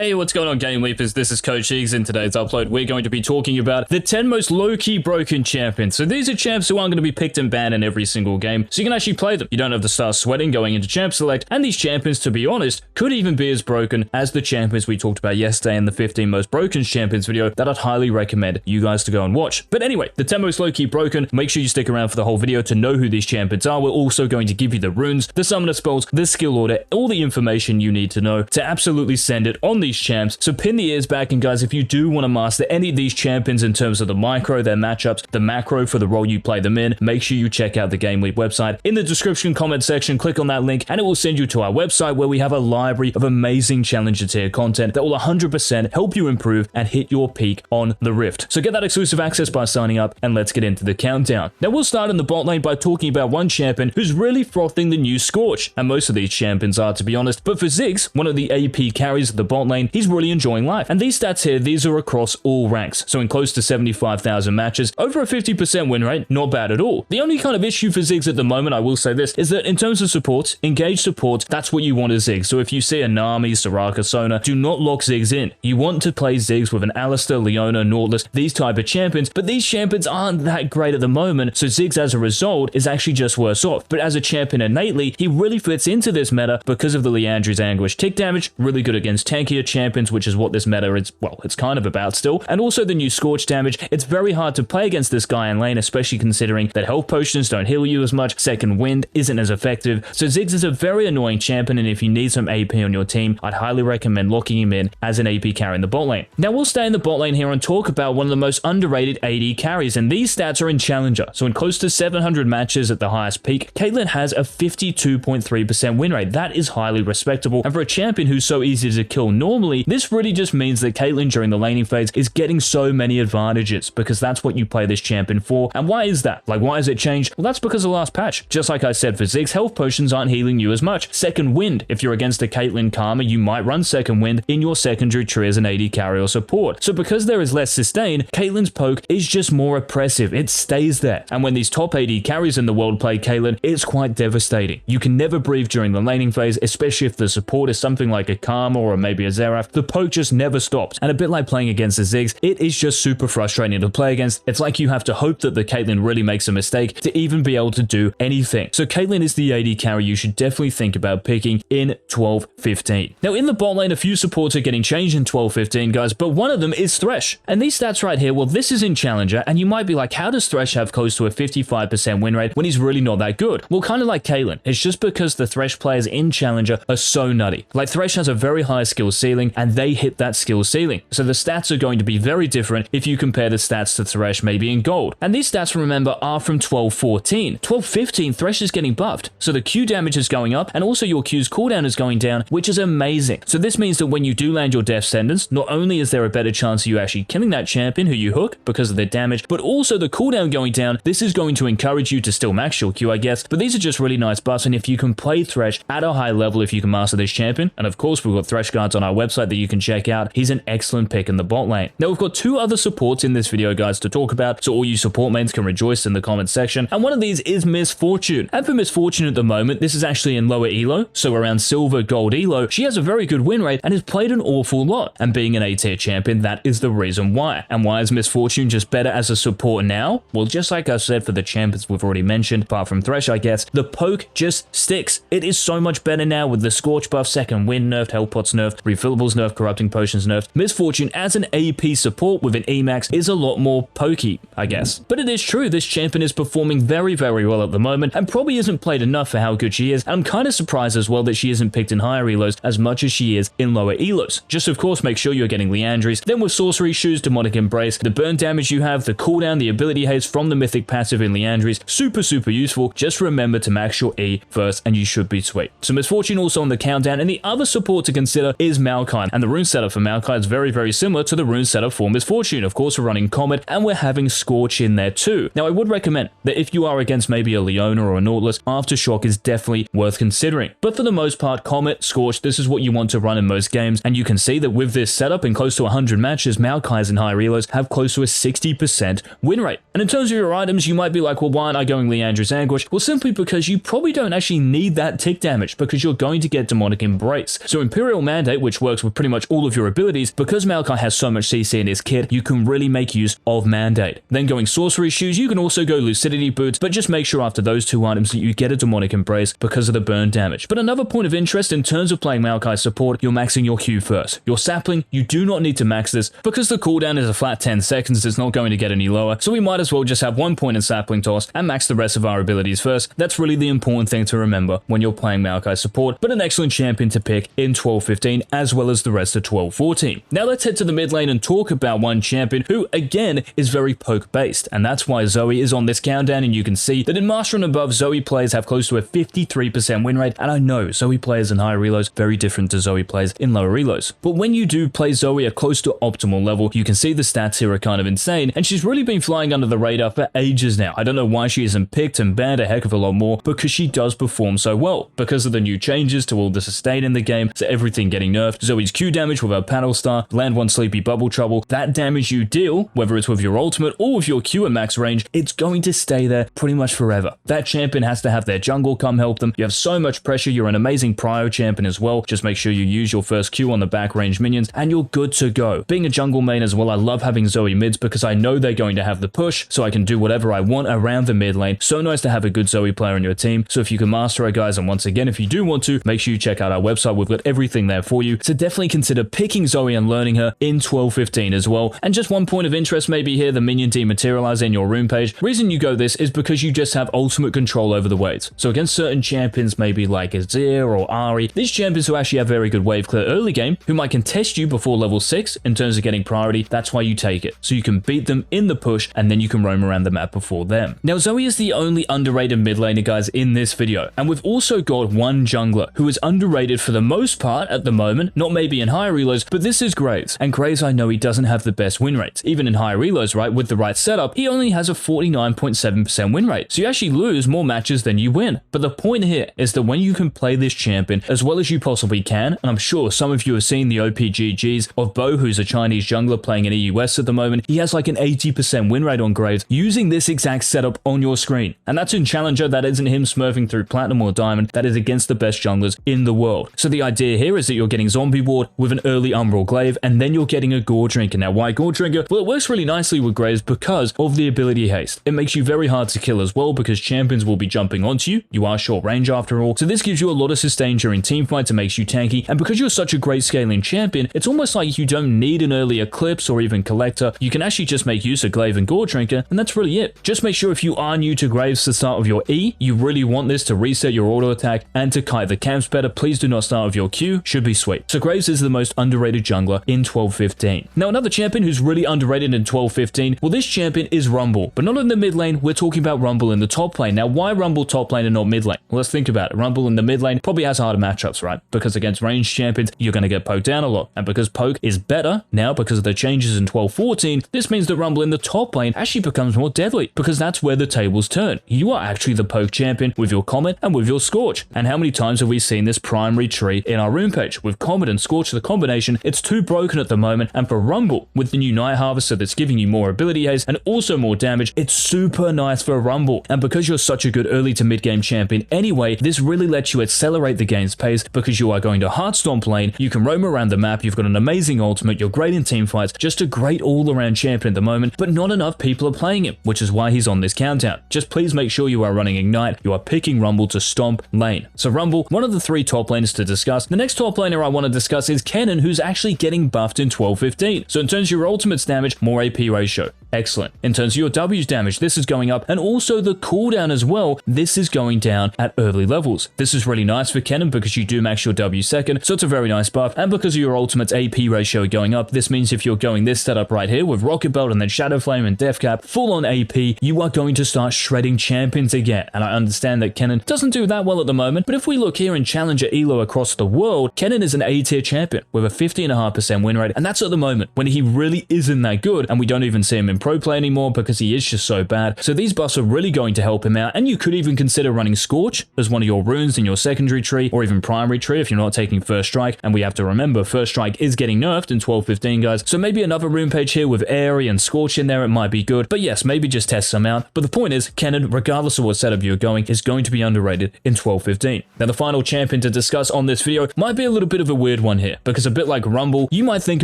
Hey, what's going on, GameLeapers? This is Coach Ziggs. In today's upload, we're going to be talking about the 10 most low-key broken champions. So these are champs who aren't going to be picked and banned in every single game, so you can actually play them. You don't have to start sweating going into champ select, and these champions, to be honest, could even be as broken as the champions we talked about yesterday in the 15 most broken champions video that I'd highly recommend you guys to go and watch. But anyway, the 10 most low-key broken, make sure you stick around for the whole video to know who these champions are. We're also going to give you the runes, the summoner spells, the skill order, all the information you need to know to absolutely send it on these champs. So pin the ears back, and guys, if you do want to master any of these champions in terms of the micro, their matchups, the macro for the role you play them in, make sure you check out the GameLeap website. In the description comment section, click on that link and it will send you to our website where we have a library of amazing challenger tier content that will 100% help you improve and hit your peak on the Rift. So get that exclusive access by signing up, and let's get into the countdown. Now we'll start in the bot lane by talking about one champion who's really frothing the new Scorch, and most of these champions are, to be honest, but for Ziggs, one of the AP carries of the bot lane, he's really enjoying life. And these stats here, these are across all ranks. So in close to 75,000 matches, over a 50% win rate, not bad at all. The only kind of issue for Ziggs at the moment, I will say this, is that in terms of support, engaged support, that's what you want as Ziggs. So if you see a Nami, Soraka, Sona, do not lock Ziggs in. You want to play Ziggs with an Alistair, Leona, Nautilus, these type of champions, but these champions aren't that great at the moment, so Ziggs as a result is actually just worse off. But as a champion innately, he really fits into this meta because of the Liandry's Anguish tick damage, really good against tankier champions, which is what this meta is, well, it's kind of about still, and also the new Scorch damage. It's very hard to play against this guy in lane, especially considering that health potions don't heal you as much, second wind isn't as effective, so Ziggs is a very annoying champion, and if you need some AP on your team, I'd highly recommend locking him in as an AP carry in the bot lane. Now we'll stay in the bot lane here and talk about one of the most underrated AD carries, and these stats are in Challenger. So in close to 700 matches at the highest peak, Caitlyn has a 52.3% win rate. That is highly respectable, and for a champion who's so easy to kill normally, this really just means that Caitlyn during the laning phase is getting so many advantages, because that's what you play this champion for. And why is that? Like, why has it changed? Well, that's because of the last patch. Just like I said for Ziggs, health potions aren't healing you as much. Second wind, if you're against a Caitlyn Karma, you might run second wind in your secondary tree as an AD carry or support. So because there is less sustain, Caitlyn's poke is just more oppressive. It stays there. And when these top AD carries in the world play Caitlyn, it's quite devastating. You can never breathe during the laning phase, especially if the support is something like a Karma or maybe a Xerath. The poke just never stops. And a bit like playing against the Ziggs, it is just super frustrating to play against. It's like you have to hope that the Caitlyn really makes a mistake to even be able to do anything. So Caitlyn is the AD carry you should definitely think about picking in 12-15. Now in the bot lane, a few supports are getting changed in 12-15, guys, but one of them is Thresh. And these stats right here, well, this is in Challenger, and you might be like, how does Thresh have close to a 55% win rate when he's really not that good? Well, kind of like Caitlyn, it's just because the Thresh players in Challenger are so nutty. Like, Thresh has a very high skill ceiling, and they hit that skill ceiling. So the stats are going to be very different if you compare the stats to Thresh maybe in gold. And these stats, remember, are from 12-14. 12-15, Thresh is getting buffed. So the Q damage is going up, and also your Q's cooldown is going down, which is amazing. So this means that when you do land your death sentence, not only is there a better chance of you actually killing that champion who you hook because of their damage, but also the cooldown going down. This is going to encourage you to still max your Q, I guess, but these are just really nice buffs, and if you can play Thresh at a high level, if you can master this champion, and of course we've got Thresh guards on our website that you can check out, he's an excellent pick in the bot lane. Now we've got two other supports in this video, guys, to talk about, so all you support mains can rejoice in the comment section, and one of these is Miss Fortune. And for Miss Fortune at the moment, this is actually in lower elo, so around silver, gold elo, she has a very good win rate and has played an awful lot, and being an A-tier champion, that is the reason why. And why is Miss Fortune just better as a support now? Well, just like I said for the champions we've already mentioned, apart from Thresh, I guess, the poke just sticks. It is so much better now with the Scorch buff, second wind nerfed, health pots nerfed, refillables nerfed, corrupting potions nerfed. Miss Fortune as an AP support with an Emax is a lot more pokey, I guess. But it is true, this champion is performing very, very well at the moment, and probably isn't played enough for how good she is, and I'm kind of surprised as well that she isn't picked in higher elos as much as she is in lower elos. Just of course make sure you're getting Liandry's, then with Sorcery Shoes, Demonic Embrace, the burn damage you have, the cooldown, the ability haste from the mythic passive in Liandry's, super useful. Just remember to max your E first and you should be sweet. So Miss Fortune also on the countdown, and the other support to consider is Maokai, and the rune setup for Maokai is very similar to the rune setup for Miss Fortune. Of course we're running Comet, and we're having Scorch in there too. Now I would recommend that if you are against maybe a Leona or a Nautilus, Aftershock is definitely worth considering. But for the most part, Comet, Scorch, this is what you want to run in most games, and you can see that with this setup in close to 100 matches, Maokai's in higher elos have close to a 60% win rate. And in terms of your items, you might be like, well, why aren't I going Liandry's Anguish? Well, simply because you probably don't actually need that tick damage, because you're going to get Demonic Embrace. So Imperial Mandate, which works with pretty much all of your abilities. Because Maokai has so much CC in his kit, you can really make use of Mandate. Then going Sorcery Shoes, you can also go Lucidity Boots, but just make sure after those two items that you get a Demonic Embrace because of the burn damage. But another point of interest in terms of playing Maokai support, you're maxing your Q first. Your Sapling, you do not need to max this because the cooldown is a flat 10 seconds, it's not going to get any lower, so we might as well just have 1 point in Sapling Toss and max the rest of our abilities first. That's really the important thing to remember when you're playing Maokai support, but an excellent champion to pick in 12-15 as well as the rest of 12-14. Now let's head to the mid lane and talk about one champion who, again, is very poke based, and that's why Zoe is on this countdown, and you can see that in Master and above, Zoe players have close to a 53% win rate, and I know Zoe players in higher reloads very different to Zoe players in lower reloads. But when you do play Zoe at close to optimal level, you can see the stats here are kind of insane, and she's really been flying under the radar for ages now. I don't know why she isn't picked and banned a heck of a lot more, because she does perform so well. Because of the new changes to all the sustain in the game, to everything getting nerfed, Zoe's Q damage with her Paddle Star, land one Sleepy Bubble Trouble, that damage you deal, whether it's with your ultimate or with your Q at max range, it's going to stay there pretty much forever. That champion has to have their jungle come help them. You have so much pressure, you're an amazing prio champion as well. Just make sure you use your first Q on the back range minions, and you're good to go. Being a jungle main as well, I love having Zoe mids because I know they're going to have the push, so I can do whatever I want around the mid lane. So nice to have a good Zoe player in your team. So if you can master her, guys, and once again, if you do want to, make sure you check out our website. We've got everything there for you. So definitely consider picking Zoe and learning her in 12-15 as well. And just one point of interest maybe here, the minion dematerialize in your room page. The reason you go this is because you just have ultimate control over the waves. So against certain champions, maybe like Azir or Ahri, these champions who actually have very good wave clear early game, who might contest you before level 6 in terms of getting priority, that's why you take it. So you can beat them in the push, and then you can roam around the map before them. Now, Zoe is the only underrated mid laner, guys, in this video. And we've also got one jungler who is underrated for the most part at the moment, not maybe in higher reloads, but this is Graves. And Graves, I know he doesn't have the best win rates. Even in higher reloads, right, with the right setup, he only has a 49.7% win rate. So you actually lose more matches than you win. But the point here is that when you can play this champion as well as you possibly can, and I'm sure some of you have seen the OPGGs of Bo, who's a Chinese jungler playing in EUS at the moment, he has like an 80% win rate on Graves using this exact setup on your screen. And that's in Challenger, that isn't him smurfing through Platinum or Diamond, that is against the best junglers in the world. So the idea here is that you're getting Zombie Ward with an early Umbral Glaive, and then you're getting a Gore Drinker. Now, why Gore Drinker? Well, it works really nicely with Graves because of the ability haste. It makes you very hard to kill as well because champions will be jumping onto you. You are short range after all. So this gives you a lot of sustain during teamfights and makes you tanky. And because you're such a great scaling champion, it's almost like you don't need an early Eclipse or even Collector. You can actually just make use of Glaive and Gore Drinker, and that's really it. Just make sure if you are new to Graves to start with your E, you really want this to reset your auto attack and to kite the camps better. Please do not start with your Q, should be sweet. So Graves is the most underrated jungler in 12-15. Now another champion who's really underrated in 12-15, well, this champion is Rumble, but not in the mid lane. We're talking about Rumble in the top lane. Now why Rumble top lane and not mid lane? Well, let's think about it. Rumble in the mid lane probably has harder matchups, right? Because against ranged champions, you're going to get poked down a lot. And because poke is better now because of the changes in 12-14, this means that Rumble in the top lane actually becomes more deadly because that's where the tables turn. You are actually the poke champion with your Comet and with your Scorch. And how many times have we seen this primary tree in our room page? With Comet and Scorch, the combination, it's too broken at the moment. And for Rumble, with the new Night Harvester that's giving you more ability haste and also more damage, it's super nice for Rumble. And because you're such a good early to mid game champion anyway, this really lets you accelerate the game's pace because you are going to hard stomp lane, you can roam around the map, you've got an amazing ultimate, you're great in team fights, just a great all-around champion at the moment, but not enough people are playing him, which is why he's on this countdown. Just please make sure you are running Ignite, you are picking Rumble to stomp lane. So Rumble, one of the 3 top laners to discuss. The next top laner I want to discuss is Kennen, who's actually getting buffed in 12-15. So in terms of your ultimates damage, more AP ratio. Excellent. In terms of your W's damage, this is going up, and also the cooldown as well, this is going down at early levels. This is really nice for Kennen because you do max your W second, so it's a very nice buff, and because of your ultimate's AP ratio going up, this means if you're going this setup right here with Rocket Belt and then Shadow Flame and Death Cap, full on AP, you are going to start shredding champions again. And I understand that Kennen doesn't do that well at the moment, but if we look here in Challenger Elo across the world, Kennen is an A tier champion with a 50.5% win rate, and that's at the moment when he really isn't that good, and we don't even see him in pro play anymore because he is just so bad. So these buffs are really going to help him out, and you could even consider running Scorch as one of your runes in your secondary tree or even primary tree if you're not taking First Strike. And we have to remember First Strike is getting nerfed in 12.15, guys. So maybe another rune page here with Airy and Scorch in there, it might be good. But yes, maybe just test some out. But the point is, Kennen, regardless of what setup you're going, is going to be underrated in 12.15. Now the final champion to discuss on this video might be a little bit of a weird one here, because a bit like Rumble, you might think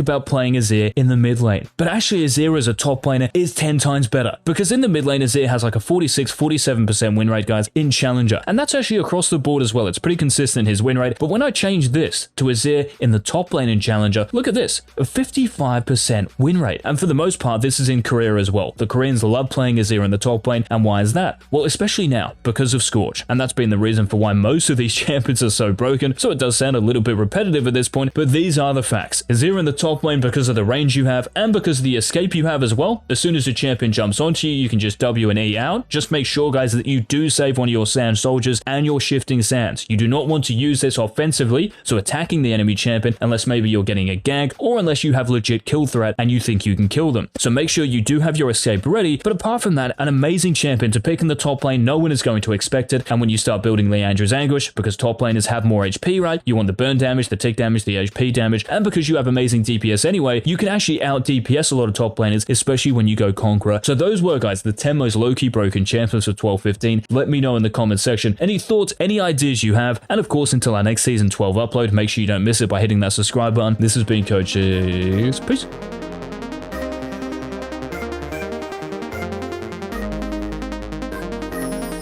about playing Azir in the mid lane. But actually Azir as a top laner is 10 times better, because in the mid lane Azir has like a 46-47% win rate, guys, in Challenger. And that's actually across the board as well. It's pretty consistent, his win rate. But when I change this to Azir in the top lane in Challenger, look at this, a 55% win rate. And for the most part, this is in Korea as well. The Koreans love playing Azir in the top lane. And why is that? Well, especially now, because of Scorch. And that's been the reason for why most of these champions are so broken. So it does sound a little bit repetitive at this point, but these are the facts. Azir in the top lane because of the range you have and because of the escape you have as well. As soon as the champion jumps onto you, you can just W and E out. Just make sure, guys, that you do save one of your sand soldiers and your shifting sands. You do not want to use this offensively, so attacking the enemy champion, unless maybe you're getting a gank or unless you have legit kill threat and you think you can kill them. So make sure you do have your escape ready, but apart from that, an amazing champion to pick in the top lane. No one is going to expect it. And when you start building Leandra's Anguish, because top laners have more HP, right? You want the burn damage, the tick damage, the HP damage, and because you have amazing DPS anyway, you can actually out DPS a lot of top laners, especially when you go Conqueror. So those were, guys, the 10 most low-key broken champions of 12.15. Let me know in the comment section any thoughts, any ideas you have, and of course, until our next Season 12 upload, make sure you don't miss it by hitting that subscribe button. This has been Coach Ziggs. Peace.